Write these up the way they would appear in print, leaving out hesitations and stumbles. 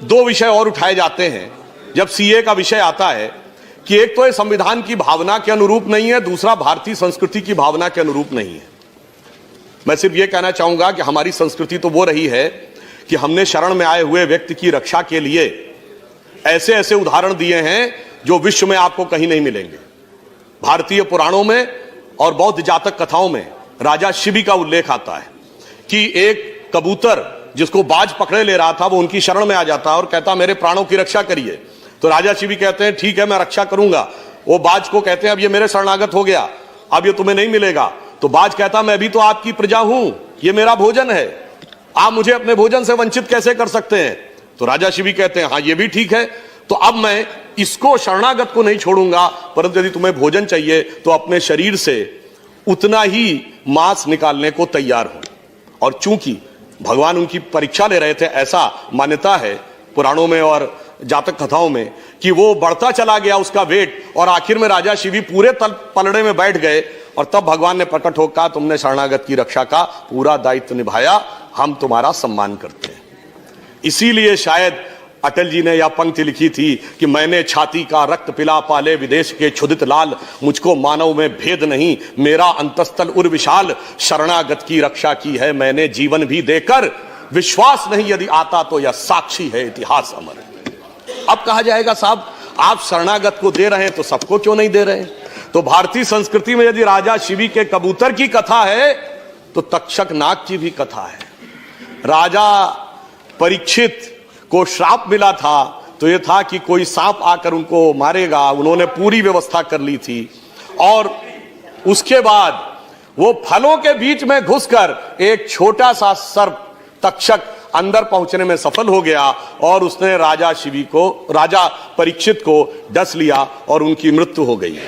दो विषय और उठाए जाते हैं जब सीए का विषय आता है कि एक तो ये संविधान की भावना के अनुरूप नहीं है, दूसरा भारतीय संस्कृति की भावना के अनुरूप नहीं है। मैं सिर्फ ये कहना चाहूंगा कि हमारी संस्कृति तो वो रही है कि हमने शरण में आए हुए व्यक्ति की रक्षा के लिए ऐसे ऐसे उदाहरण दिए हैं जो विश्व में आपको कहीं नहीं मिलेंगे। भारतीय पुराणों में और बौद्ध जातक कथाओं में राजा शिबी का उल्लेख आता है कि एक कबूतर जिसको बाज पकड़े ले रहा था वो उनकी शरण में आ जाता है और कहता मेरे प्राणों की रक्षा करिए। तो राजा शिबी कहते हैं ठीक है मैं रक्षा करूंगा। वो बाज को कहते हैं अब ये मेरे शरणागत हो गया, अब ये तुम्हें नहीं मिलेगा। तो बाज कहता मैं भी तो आपकी प्रजा हूं, ये मेरा भोजन है, आप मुझे अपने भोजन से वंचित कैसे कर सकते हैं। तो राजा शिबी कहते हैं हाँ ये भी ठीक है, तो अब मैं इसको शरणागत को नहीं छोड़ूंगा, परंतु यदि तुम्हें भोजन चाहिए तो अपने शरीर से उतना ही मांस निकालने को तैयार हो। और चूंकि भगवान उनकी परीक्षा ले रहे थे, ऐसा मान्यता है पुराणों में और जातक कथाओं में कि वो बढ़ता चला गया उसका वेट, और आखिर में राजा शिवी पूरे पलड़े में बैठ गए। और तब भगवान ने प्रकट होकर कहा तुमने शरणागत की रक्षा का पूरा दायित्व निभाया, हम तुम्हारा सम्मान करते हैं। इसीलिए शायद अटल जी ने यह पंक्ति लिखी थी कि मैंने छाती का रक्त पिला पाले विदेश के क्षुधित लाल, मुझको मानव में भेद नहीं मेरा अंतस्थल उर विशाल, शरणागत की रक्षा की है मैंने जीवन भी देकर, विश्वास नहीं यदि आता तो यह साक्षी है इतिहास अमर। अब कहा जाएगा साहब आप शरणागत को दे रहे हैं तो सबको क्यों नहीं दे रहे हैं। तो भारतीय संस्कृति में यदि राजा शिवी के कबूतर की कथा है तो तक्षक नाग की भी कथा है। राजा परीक्षित को श्राप मिला था तो यह था कि कोई सांप आकर उनको मारेगा, उन्होंने पूरी व्यवस्था कर ली थी। और उसके बाद वो फलों के बीच में घुसकर एक छोटा सा सर्प तक्षक अंदर पहुंचने में सफल हो गया और उसने राजा परीक्षित को डस लिया और उनकी मृत्यु हो गई।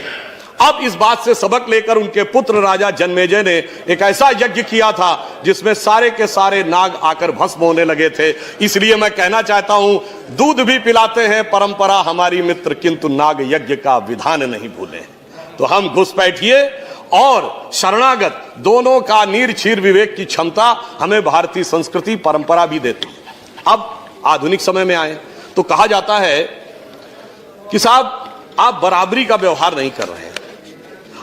अब इस बात से सबक लेकर उनके पुत्र राजा जन्मेजय ने एक ऐसा यज्ञ किया था जिसमें सारे के सारे नाग आकर भस्म होने लगे थे। इसलिए मैं कहना चाहता हूं दूध भी पिलाते हैं परंपरा हमारी मित्र, किंतु नाग यज्ञ का विधान नहीं भूले। तो हम घुसपैठिए और शरणागत दोनों का नीर छीर विवेक की क्षमता हमें भारतीय संस्कृति परंपरा भी देती है। अब आधुनिक समय में आए तो कहा जाता है कि साहब आप बराबरी का व्यवहार नहीं कर रहे हैं,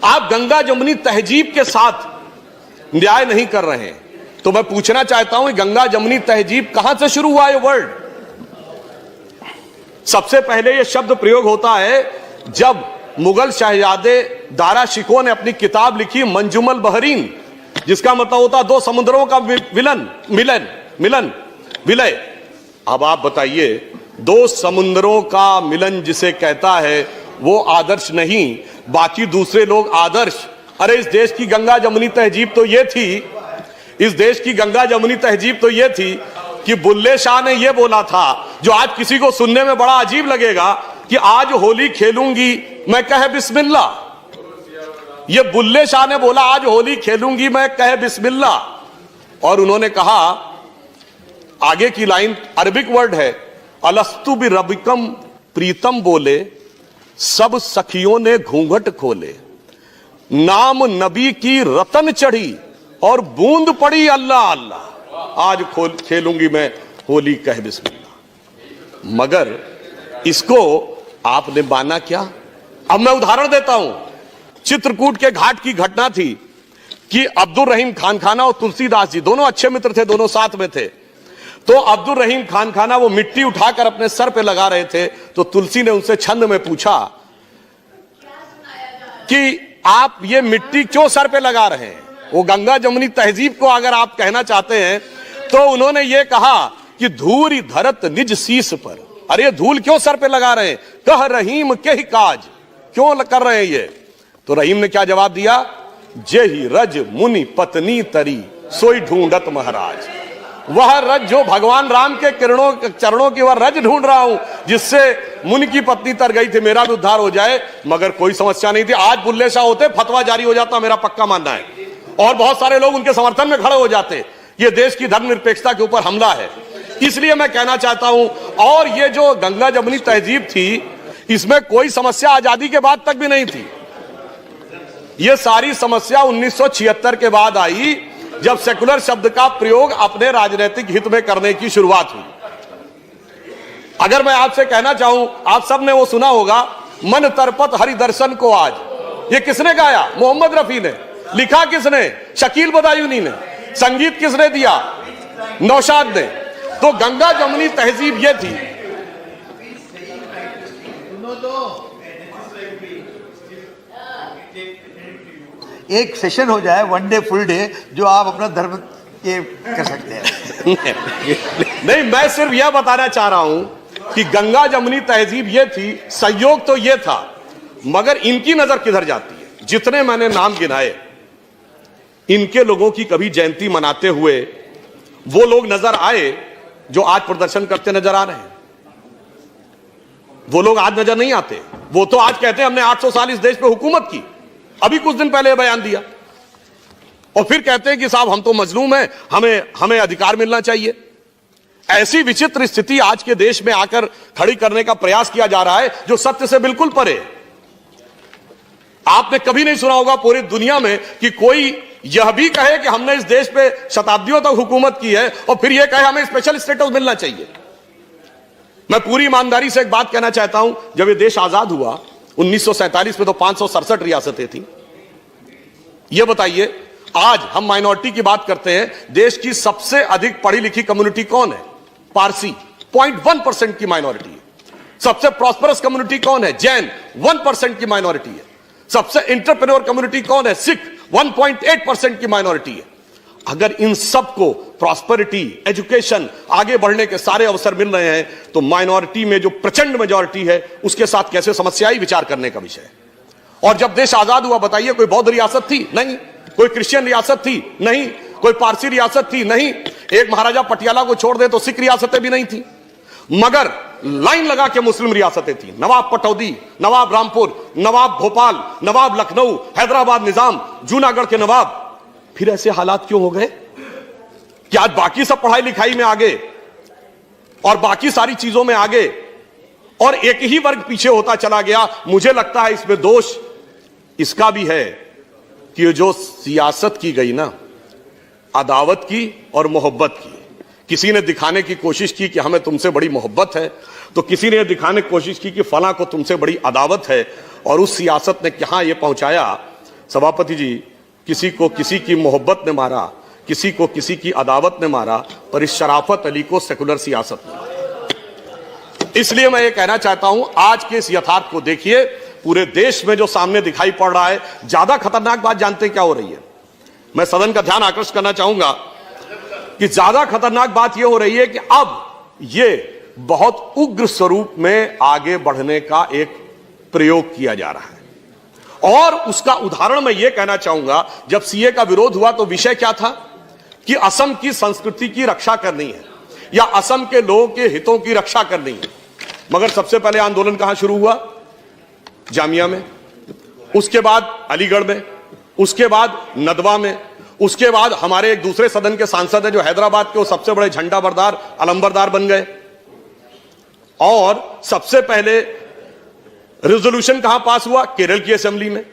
आप गंगा जमुनी तहजीब के साथ न्याय नहीं कर रहे हैं। तो मैं पूछना चाहता हूं गंगा जमुनी तहजीब कहां से शुरू हुआ ये वर्ड। सबसे पहले ये शब्द प्रयोग होता है जब मुगल शहजादे दारा शिकोह ने अपनी किताब लिखी मंजुमल बहरीन, जिसका मतलब होता दो समुद्रों का विलय। अब आप बताइए दो समुद्रों का मिलन जिसे कहता है वो आदर्श नहीं, बाकी दूसरे लोग आदर्श। अरे इस देश की गंगा जमुनी तहजीब तो ये थी, इस देश की गंगा जमुनी तहजीब तो ये थी कि बुल्ले शाह ने ये बोला था, जो आज किसी को सुनने में बड़ा अजीब लगेगा, कि आज होली खेलूंगी मैं कहे बिस्मिल्लाह। ये बुल्ले शाह ने बोला आज होली खेलूंगी मैं कहे बिस्मिल्लाह। और उन्होंने कहा आगे की लाइन अरबिक वर्ड है, अलस्तु बि रबिकम प्रीतम बोले सब सखियों ने घूंघट खोले, नाम नबी की रतन चढ़ी और बूंद पड़ी अल्लाह अल्लाह, आज खेलूंगी मैं होली कह बिस्मिल्लाह। मगर इसको आपने माना क्या। अब मैं उदाहरण देता हूं, चित्रकूट के घाट की घटना थी कि अब्दुल रहीम खान खाना और तुलसीदास जी दोनों अच्छे मित्र थे, दोनों साथ में थे। तो अब्दुल रहीम खान खाना वो मिट्टी उठाकर अपने सर पे लगा रहे थे, तो तुलसी ने उनसे छंद में पूछा कि आप ये मिट्टी क्यों सर पे लगा रहे हैं। वो गंगा जमुनी तहजीब को अगर आप कहना चाहते हैं तो उन्होंने ये कहा कि धूरी धरत निज शीस पर। अरे ये धूल क्यों सर पे लगा रहे हैं, कह रहीम के ही काज, क्यों कर रहे हैं ये। तो रहीम ने क्या जवाब दिया, जेहि रज मुनि पत्नी तरी सोई ढूंढत महाराज। वह रज जो भगवान राम के चरणों की वह रज ढूंढ रहा हूं जिससे मुनि की पत्नी तर गई थी, मेरा भी उद्धार हो जाए। मगर कोई समस्या नहीं थी, आज बुल्ले शाह होते फतवा जारी हो जाता, मेरा पक्का मानना है, और बहुत सारे लोग उनके समर्थन में खड़े हो जाते। ये देश की धर्मनिरपेक्षता के ऊपर हमला है। इसलिए मैं कहना चाहता हूं, और ये जो गंगा जमुनी तहजीब थी इसमें कोई समस्या आजादी के बाद तक भी नहीं थी। ये सारी समस्या 1976 के बाद आई, जब सेकुलर शब्द का प्रयोग अपने राजनीतिक हित में करने की शुरुआत हुई। अगर मैं आपसे कहना चाहूं, आप सब ने वो सुना होगा, मन तरपत हरि दर्शन को आज, ये किसने गाया? मोहम्मद रफी ने। लिखा किसने? शकील बदायूनी ने। संगीत किसने दिया? नौशाद ने। तो गंगा जमुनी तहजीब ये थी। एक सेशन हो जाए, वन डे फुल डे, जो आप अपना धर्म ये कर सकते हैं। नहीं, मैं सिर्फ यह बताना चाह रहा हूं कि गंगा जमुनी तहजीब ये थी, सहयोग तो ये था, मगर इनकी नजर किधर जाती है? जितने मैंने नाम गिनाए, इनके लोगों की कभी जयंती मनाते हुए वो लोग नजर आए जो आज प्रदर्शन करते नजर आ रहे हैं? वो लोग आज नजर नहीं आते। वो तो आज कहते हैं हमने 800 साल इस देश पे हुकूमत की, अभी कुछ दिन पहले बयान दिया, और फिर कहते हैं कि साहब हम तो मजलूम हैं, हमें अधिकार मिलना चाहिए। ऐसी विचित्र स्थिति आज के देश में आकर खड़ी करने का प्रयास किया जा रहा है जो सत्य से बिल्कुल परे है। आपने कभी नहीं सुना होगा पूरी दुनिया में कि कोई यह भी कहे कि हमने इस देश पे शताब्दियों तक हुकूमत की है और फिर यह कहे हमें स्पेशल स्टेटस मिलना चाहिए। मैं पूरी ईमानदारी से एक बात कहना चाहता हूं, जब यह देश आजाद हुआ 1947 में तो 567 रियासतें थी। यह बताइए, आज हम माइनॉरिटी की बात करते हैं, देश की सबसे अधिक पढ़ी लिखी कम्युनिटी कौन है? पारसी, 0.1% की माइनॉरिटी है। सबसे प्रॉस्परस कम्युनिटी कौन है? जैन, 1% की माइनॉरिटी है। सबसे एंटरप्रेन्योर कम्युनिटी कौन है? सिख, 1.8% की माइनॉरिटी है। अगर इन सबको प्रॉस्पेरिटी, एजुकेशन, आगे बढ़ने के सारे अवसर मिल रहे हैं, तो माइनॉरिटी में जो प्रचंड मेजॉरिटी है उसके साथ कैसे समस्या आई, विचार करने का विषय है। और जब देश आजाद हुआ, बताइए, कोई बौद्ध रियासत थी? नहीं। कोई क्रिश्चियन रियासत थी? नहीं। कोई पारसी रियासत थी? नहीं। एक महाराजा पटियाला को छोड़ दे तो सिख रियासतें भी नहीं थी, मगर लाइन लगा के मुस्लिम रियासतें थी। नवाब पटौदी, नवाब रामपुर, नवाब भोपाल, नवाब लखनऊ, हैदराबाद निजाम, जूनागढ़ के नवाब। फिर ऐसे हालात क्यों हो गए कि आज बाकी सब पढ़ाई लिखाई में आगे और बाकी सारी चीजों में आगे और एक ही वर्ग पीछे होता चला गया? मुझे लगता है इसमें दोष इसका भी है कि ये जो सियासत की गई ना, अदावत की और मोहब्बत की। किसी ने दिखाने की कोशिश की कि हमें तुमसे बड़ी मोहब्बत है, तो किसी ने दिखाने की कोशिश की कि फलां को तुमसे बड़ी अदावत है, और उस सियासत ने कहां यह पहुंचाया सभापति जी, किसी को किसी की मोहब्बत ने मारा, किसी को किसी की अदावत ने मारा, पर इस शराफत अली को सेकुलर सियासत ने। इसलिए मैं ये कहना चाहता हूं, आज के इस यथार्थ को देखिए, पूरे देश में जो सामने दिखाई पड़ रहा है। ज्यादा खतरनाक बात जानते हैं क्या हो रही है? मैं सदन का ध्यान आकर्षित करना चाहूंगा कि ज्यादा खतरनाक बात यह हो रही है कि अब यह बहुत उग्र स्वरूप में आगे बढ़ने का एक प्रयोग किया जा रहा है। और उसका उदाहरण मैं यह कहना चाहूंगा, जब सीए का विरोध हुआ तो विषय क्या था कि असम की संस्कृति की रक्षा करनी है या असम के लोगों के हितों की रक्षा करनी है। मगर सबसे पहले आंदोलन कहां शुरू हुआ? जामिया में, उसके बाद अलीगढ़ में, उसके बाद नदवा में, उसके बाद हमारे एक दूसरे सदन के सांसद हैं जो हैदराबाद के वो सबसे बड़े झंडा बरदार, अलंबरदार बन गए। और सबसे पहले रेजोल्यूशन कहां पास हुआ? केरल की असेंबली में।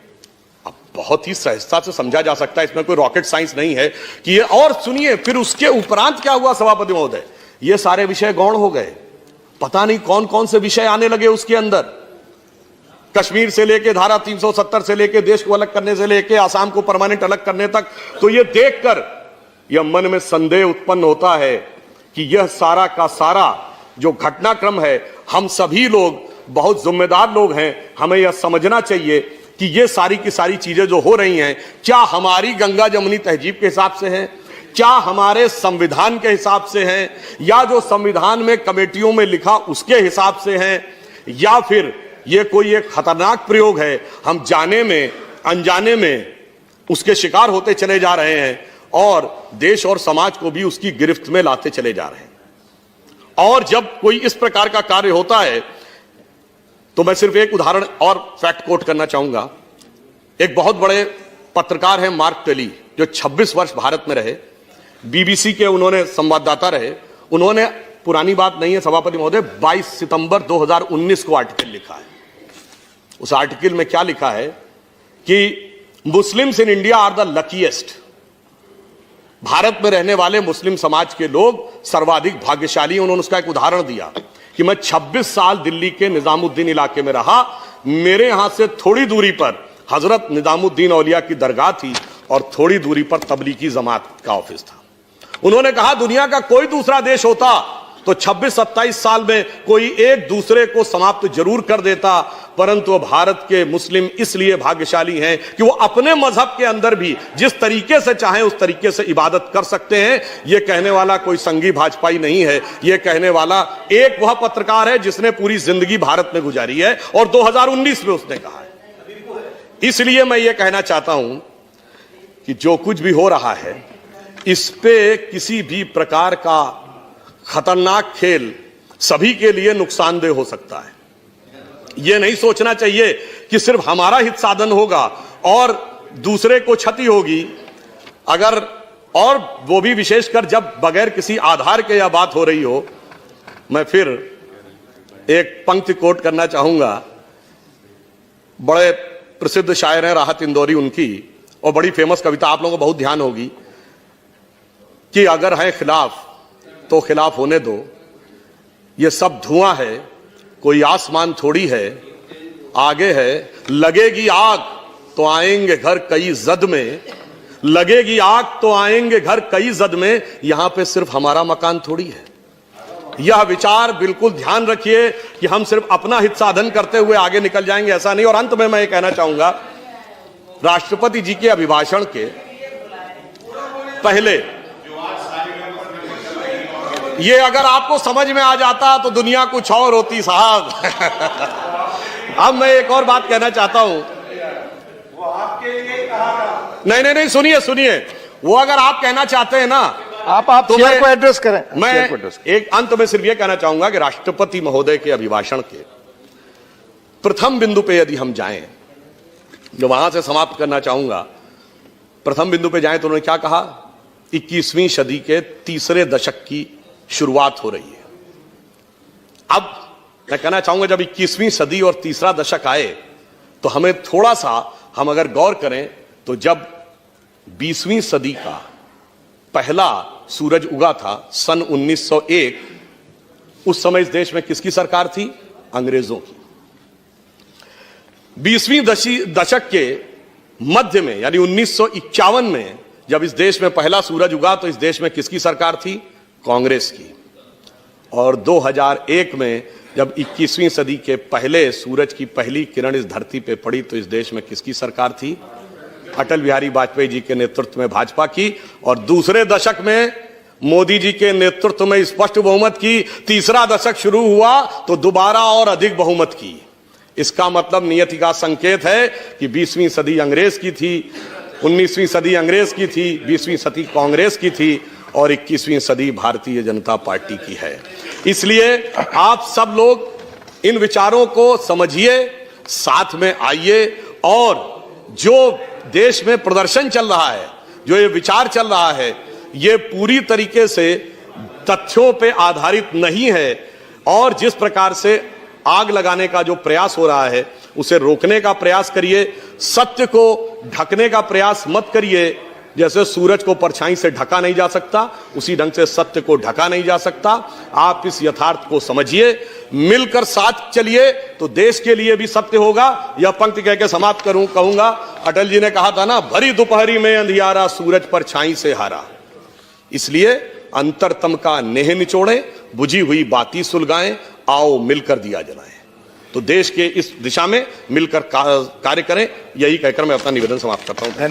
अब बहुत ही सहजता से समझा जा सकता है, इसमें कोई रॉकेट साइंस नहीं है कि ये। और सुनिए, फिर उसके उपरांत क्या हुआ सभापति महोदय? ये सारे विषय गौण हो गए। पता नहीं कौन कौन से विषय आने लगे उसके अंदर, कश्मीर से लेके धारा 370 से लेके देश को अलग करने से लेके आसाम को परमानेंट अलग करने तक। तो ये देखकर यह मन में संदेह उत्पन्न होता है कि यह सारा का सारा जो घटनाक्रम है, हम सभी लोग बहुत जिम्मेदार लोग हैं, हमें यह समझना चाहिए कि ये सारी की सारी चीजें जो हो रही हैं, क्या हमारी गंगा जमुनी तहजीब के हिसाब से हैं, क्या हमारे संविधान के हिसाब से हैं, या जो संविधान में कमेटियों में लिखा उसके हिसाब से हैं, या फिर ये कोई एक खतरनाक प्रयोग है, हम जाने में अनजाने में उसके शिकार होते चले जा रहे हैं और देश और समाज को भी उसकी गिरफ्त में लाते चले जा रहे हैं। और जब कोई इस प्रकार का कार्य होता है तो मैं सिर्फ एक उदाहरण और फैक्ट कोट करना चाहूंगा। एक बहुत बड़े पत्रकार हैं मार्क टेली, जो 26 वर्ष भारत में रहे, बीबीसी के उन्होंने संवाददाता रहे। उन्होंने, पुरानी बात नहीं है सभापति महोदय, 22 सितंबर 2019 को आर्टिकल लिखा है। उस आर्टिकल में क्या लिखा है कि Muslims in India are the luckiest. Bharat में रहने वाले मुस्लिम समाज के लोग सर्वाधिक भाग्यशाली। उन्होंने उसका एक उदाहरण दिया कि मैं 26 साल दिल्ली के निजामुद्दीन इलाके में रहा। मेरे यहां से थोड़ी दूरी पर हजरत निजामुद्दीन औलिया की दरगाह थी और थोड़ी दूरी पर तबलीगी जमात का ऑफिस था। उन्होंने कहा दुनिया का कोई दूसरा देश होता तो 26-27 साल में कोई एक दूसरे को समाप्त जरूर कर देता, परंतु भारत के मुस्लिम इसलिए भाग्यशाली हैं कि वो अपने मजहब के अंदर भी जिस तरीके से चाहें उस तरीके से इबादत कर सकते हैं। ये कहने वाला कोई संघी भाजपाई नहीं है, ये कहने वाला एक वह पत्रकार है जिसने पूरी जिंदगी भारत में गुजारी है और 2019 में उसने कहा है। इसलिए मैं ये कहना चाहता हूं कि जो कुछ भी हो रहा है इस पे किसी भी प्रकार का खतरनाक खेल सभी के लिए नुकसानदेह हो सकता है। यह नहीं सोचना चाहिए कि सिर्फ हमारा हित साधन होगा और दूसरे को क्षति होगी, अगर और वो भी विशेषकर जब बगैर किसी आधार के यह बात हो रही हो। मैं फिर एक पंक्ति कोट करना चाहूंगा, बड़े प्रसिद्ध शायर हैं राहत इंदौरी उनकी, और बड़ी फेमस कविता आप लोगों को बहुत ध्यान होगी कि अगर है खिलाफ तो खिलाफ होने दो, ये सब धुआं है कोई आसमान थोड़ी है, आगे है लगेगी आग तो आएंगे घर कई जद में, लगेगी आग तो आएंगे घर कई जद में, यहां पे सिर्फ हमारा मकान थोड़ी है। यह विचार बिल्कुल ध्यान रखिए कि हम सिर्फ अपना हित साधन करते हुए आगे निकल जाएंगे, ऐसा नहीं। और अंत में मैं ये कहना चाहूंगा, राष्ट्रपति जी के अभिभाषण के पहले ये अगर आपको समझ में आ जाता तो दुनिया कुछ और होती साहब। अब मैं एक और बात कहना चाहता हूं। वो आपके लिए कहा नहीं, सुनिए, वो अगर आप कहना चाहते हैं ना आप तो शेयर को एड्रेस करें। मैं एक अंत में सिर्फ यह कहना चाहूंगा कि राष्ट्रपति महोदय के अभिभाषण के प्रथम बिंदु पे यदि हम जाएं, जो वहां से समाप्त करना चाहूंगा, प्रथम बिंदु पे जाएं तो उन्होंने क्या कहा, 21वीं सदी के तीसरे दशक की शुरुआत हो रही है। अब मैं कहना चाहूंगा जब 21वीं सदी और तीसरा दशक आए तो हमें थोड़ा सा हम अगर गौर करें तो जब 20वीं सदी का पहला सूरज उगा था सन 1901, उस समय इस देश में किसकी सरकार थी? अंग्रेजों की। 20वीं दशक के मध्य में यानी 1951 में जब इस देश में पहला सूरज उगा तो इस देश में किसकी सरकार थी? कांग्रेस की। और 2001 में जब 21वीं सदी के पहले सूरज की पहली किरण इस धरती पे पड़ी तो इस देश में किसकी सरकार थी? अटल बिहारी वाजपेयी जी के नेतृत्व में भाजपा की। और दूसरे दशक में मोदी जी के नेतृत्व में स्पष्ट बहुमत की। तीसरा दशक शुरू हुआ तो दोबारा और अधिक बहुमत की। इसका मतलब नियति का संकेत है कि 20वीं सदी अंग्रेज की थी, 19वीं सदी अंग्रेज की थी, 20वीं सदी कांग्रेस की थी और 21वीं सदी भारतीय जनता पार्टी की है। इसलिए आप सब लोग इन विचारों को समझिए, साथ में आइए और जो देश में प्रदर्शन चल रहा है, जो ये विचार चल रहा है, ये पूरी तरीके से तथ्यों पे आधारित नहीं है और जिस प्रकार से आग लगाने का जो प्रयास हो रहा है उसे रोकने का प्रयास करिए। सत्य को ढकने का प्रयास मत करिए। जैसे सूरज को परछाई से ढका नहीं जा सकता, उसी ढंग से सत्य को ढका नहीं जा सकता। आप इस यथार्थ को समझिए, मिलकर साथ चलिए तो देश के लिए भी सत्य होगा। यह पंक्ति कह के समाप्त कहूंगा, अटल जी ने कहा था ना, भरी दोपहरी में अंधियारा सूरज परछाई से हारा। इसलिए अंतरतम का नेह निचोड़े, बुझी हुई बाती सुलगाएं, आओ मिलकर दिया जलाएं। तो देश के इस दिशा में मिलकर कार्य करें, यही कहकर मैं अपना निवेदन समाप्त करता हूं।